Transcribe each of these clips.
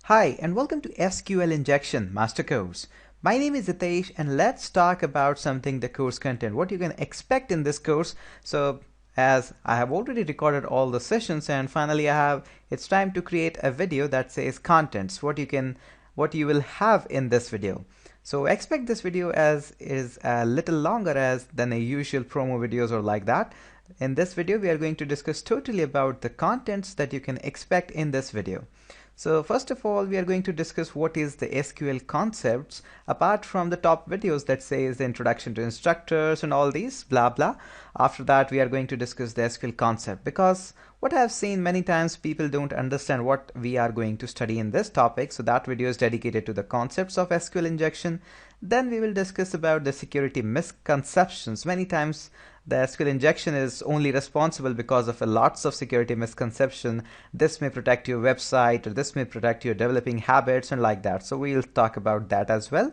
Hi and welcome to SQL Injection Master Course. My name is Hitesh and let's talk about something the course content, what you can expect in this course. So as I have already recorded all the sessions and finally it's time to create a video that says contents, what you will have in this video. So expect this video as is a little longer than a usual promo videos or like that. In this video we are going to discuss totally about the contents that you can expect in this video. So first of all, we are going to discuss what is the SQL concepts apart from the top videos that says the introduction to instructors and all these blah blah. After that, we are going to discuss the SQL concept because what I have seen many times people don't understand what we are going to study in this topic. So that video is dedicated to the concepts of SQL injection. Then we will discuss about the security misconceptions. Many times the SQL injection is only responsible because of lots of security misconception. This may protect your website or this may protect your developing habits and like that. So we'll talk about that as well.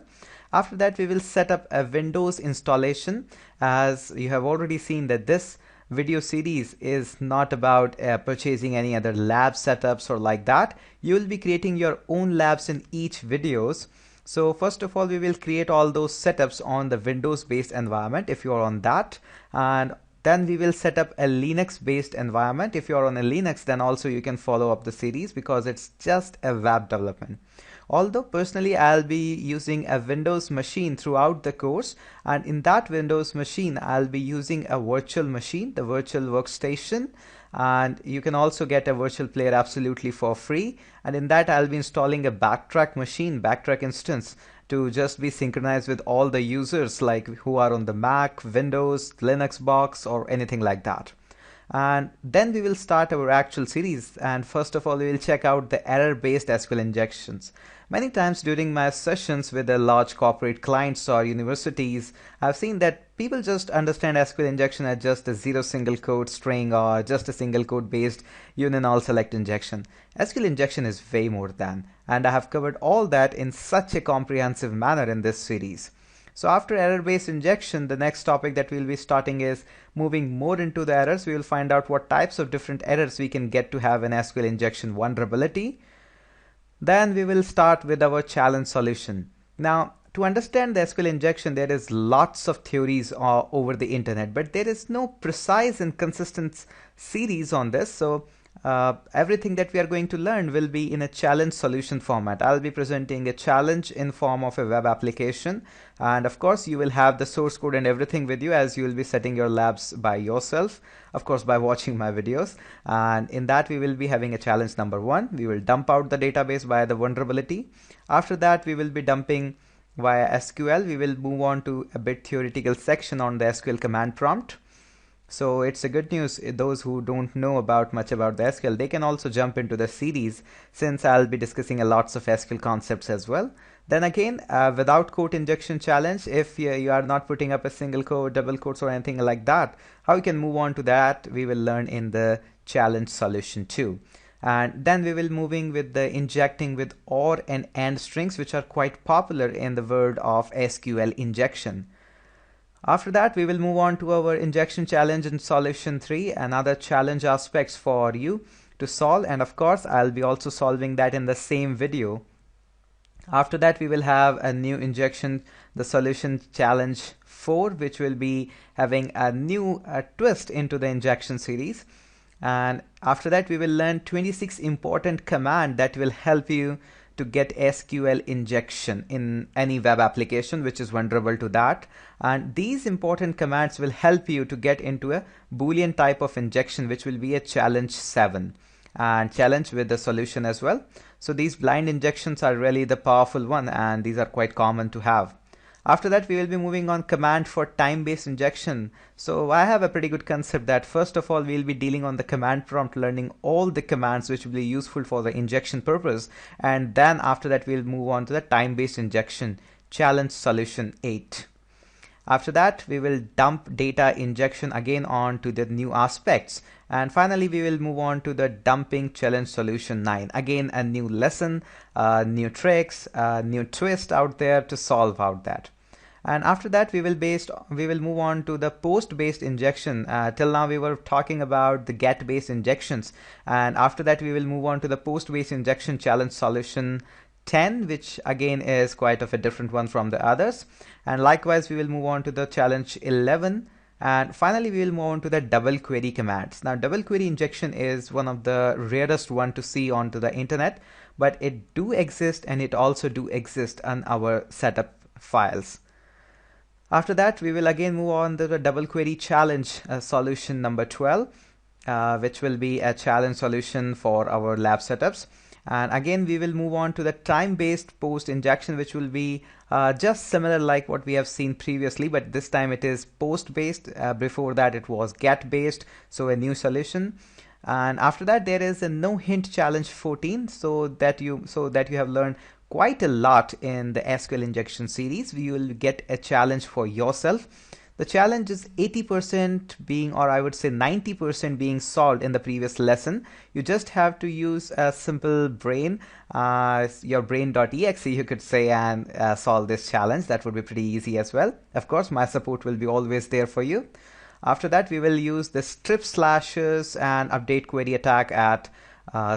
After that, we will set up a Windows installation. As you have already seen that this video series is not about purchasing any other lab setups or like that. You will be creating your own labs in each videos. So first of all, we will create all those setups on the Windows based environment if you are on that, and then we will set up a Linux based environment. If you are on a Linux, then also you can follow up the series because it's just a web development. Although personally I'll be using a Windows machine throughout the course, and in that Windows machine I'll be using a virtual machine, the virtual workstation, and you can also get a virtual player absolutely for free. And in that I'll be installing a backtrack instance to just be synchronized with all the users like who are on the Mac, Windows, Linux box or anything like that. And then we will start our actual series, and first of all we will check out the error-based SQL injections. Many times during my sessions with the large corporate clients or universities, I've seen that people just understand SQL injection as just a zero single quote string or just a single quote based union all select injection. SQL injection is way more than, and I have covered all that in such a comprehensive manner in this series. So after error-based injection, the next topic that we'll be starting is moving more into the errors. We will find out what types of different errors we can get to have an SQL injection vulnerability. Then we will start with our challenge solution. Now, to understand the SQL injection, there is lots of theories over the internet, but there is no precise and consistent series on this. So everything that we are going to learn will be in a challenge solution format. I'll be presenting a challenge in form of a web application, and of course you will have the source code and everything with you as you will be setting your labs by yourself, of course by watching my videos. And in that we will be having a challenge number 1. We will dump out the database via the vulnerability. After that we will be dumping via SQL. We will move on to a bit theoretical section on the SQL command prompt. So it's a good news, those who don't know much about the SQL, they can also jump into the series since I'll be discussing lots of SQL concepts as well. Then again, without quote injection challenge, if you are not putting up a single quote, double quotes or anything like that, how you can move on to that, we will learn in the challenge solution too. And then we will moving with the injecting with OR and AND strings, which are quite popular in the world of SQL injection. After that, we will move on to our injection challenge in solution 3 and other challenge aspects for you to solve. And of course, I'll be also solving that in the same video. After that, we will have a new injection, the solution challenge 4, which will be having a new twist into the injection series. And after that, we will learn 26 important commands that will help you to get SQL injection in any web application which is vulnerable to that. And these important commands will help you to get into a Boolean type of injection, which will be a challenge 7 and challenge with the solution as well. So these blind injections are really the powerful one, and these are quite common to have. After that, we will be moving on command for time-based injection. So I have a pretty good concept that first of all, we'll be dealing on the command prompt, learning all the commands which will be useful for the injection purpose. And then after that, we'll move on to the time-based injection, challenge solution 8. After that, we will dump data injection again on to the new aspects. And finally, we will move on to the dumping challenge solution 9. Again, a new lesson, new tricks, new twist out there to solve out that. And after that we will move on to the post based injection. Till now we were talking about the get based injections, and after that we will move on to the post based injection challenge solution 10, which again is quite of a different one from the others. And likewise we will move on to the challenge 11, and finally we will move on to the double query commands. Now double query injection is one of the rarest one to see onto the internet, but it do exist, and it also do exist on our setup files. After that we will again move on to the double query challenge solution number 12, which will be a challenge solution for our lab setups. And again we will move on to the time-based post injection, which will be just similar like what we have seen previously, but this time it is post-based. Before that it was get-based, so a new solution. And after that there is a no hint challenge 14, so that you have learned quite a lot in the SQL injection series. You will get a challenge for yourself. The challenge is 80% being, or I would say 90% being solved in the previous lesson. You just have to use a simple brain, your brain.exe you could say, and solve this challenge. That would be pretty easy as well. Of course, my support will be always there for you. After that, we will use the strip slashes and update query attack at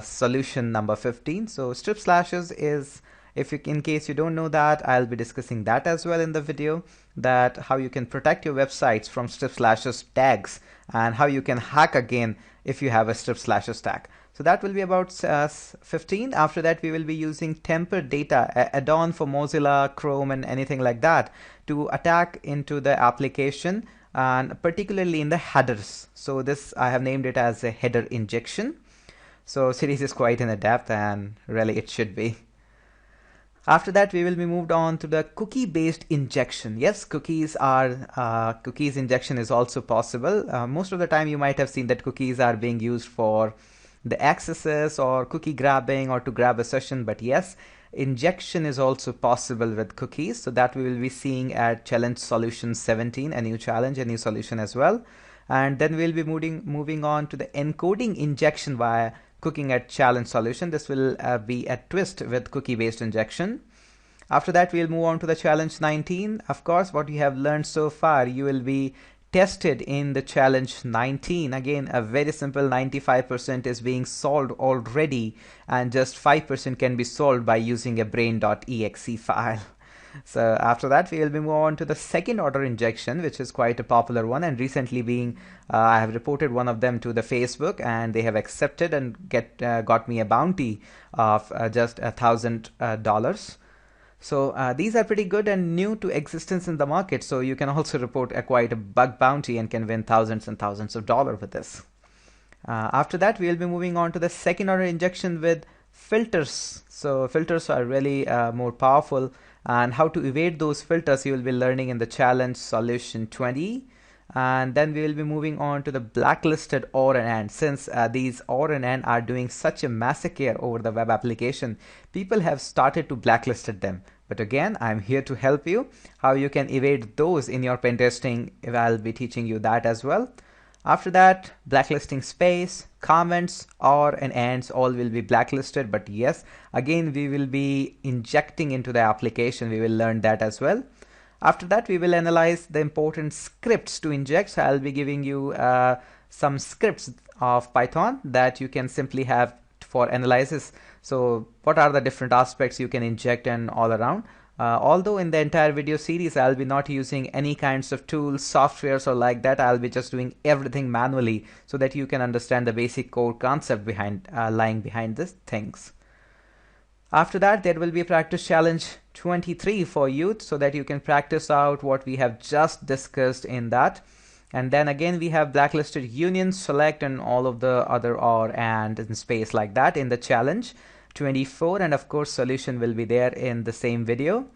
solution number 15. So strip slashes is, in case you don't know that, I'll be discussing that as well in the video, that how you can protect your websites from strip slashes tags, and how you can hack again if you have a strip slashes tag. So that will be about 15. After that we will be using tempered data, add-on for Mozilla, Chrome and anything like that, to attack into the application, and particularly in the headers. So this, I have named it as a header injection. So series is quite in depth, and really it should be. After that we will be moved on to the cookie based injection. Yes, cookies injection is also possible. Most of the time you might have seen that cookies are being used for the accesses or cookie grabbing or to grab a session, but yes, injection is also possible with cookies. So that we will be seeing at challenge solution 17, a new challenge, a new solution as well. And then we'll be moving on to the encoding injection via cooking at challenge solution. This will be a twist with cookie based injection. After that we'll move on to the challenge 19. Of course, what you have learned so far you will be tested in the challenge 19. Again, a very simple 95% is being solved already, and just 5% can be solved by using a brain.exe file. So after that we will be moving on to the second order injection, which is quite a popular one, and recently I have reported one of them to the Facebook, and they have accepted and got me a bounty of just $1,000. So these are pretty good and new to existence in the market, so you can also report quite a bug bounty and can win thousands and thousands of dollars with this. After that we will be moving on to the second order injection with filters. So filters are really more powerful, and how to evade those filters you will be learning in the challenge solution 20. And then we will be moving on to the blacklisted OR and AND. Since these OR and AND are doing such a massacre over the web application, people have started to blacklisted them. But again, I'm here to help you how you can evade those in your pen testing. I'll be teaching you that as well. After that, blacklisting space, comments, OR and ANDs all will be blacklisted. But yes, again we will be injecting into the application. We will learn that as well. After that we will analyze the important scripts to inject. So I'll be giving you some scripts of Python that you can simply have for analysis. So what are the different aspects you can inject and all around. Although in the entire video series I'll be not using any kinds of tools, softwares or like that. I'll be just doing everything manually so that you can understand the basic core concept behind lying behind these things. After that there will be a practice challenge 23 for youth, so that you can practice out what we have just discussed in that. And then again we have blacklisted union, select and all of the other OR and in space like that in the challenge 24, and of course solution will be there in the same video.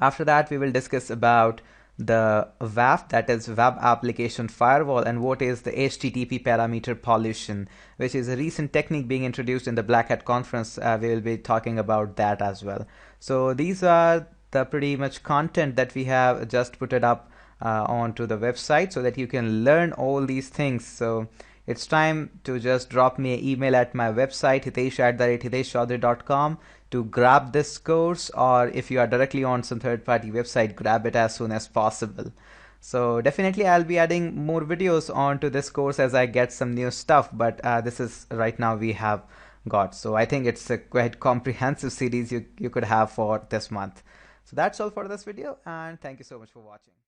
After that we will discuss about the WAF, that is web application firewall, and what is the HTTP parameter pollution, which is a recent technique being introduced in the Black Hat conference. We will be talking about that as well. So these are the pretty much content that we have just put it up onto the website so that you can learn all these things. So it's time to just drop me an email at my website hitesh@hiteshchaudhary.com to grab this course, or if you are directly on some third-party website, grab it as soon as possible. So definitely I'll be adding more videos onto this course as I get some new stuff, but this is right now we have got. So I think it's a quite comprehensive series you could have for this month. So that's all for this video, and thank you so much for watching.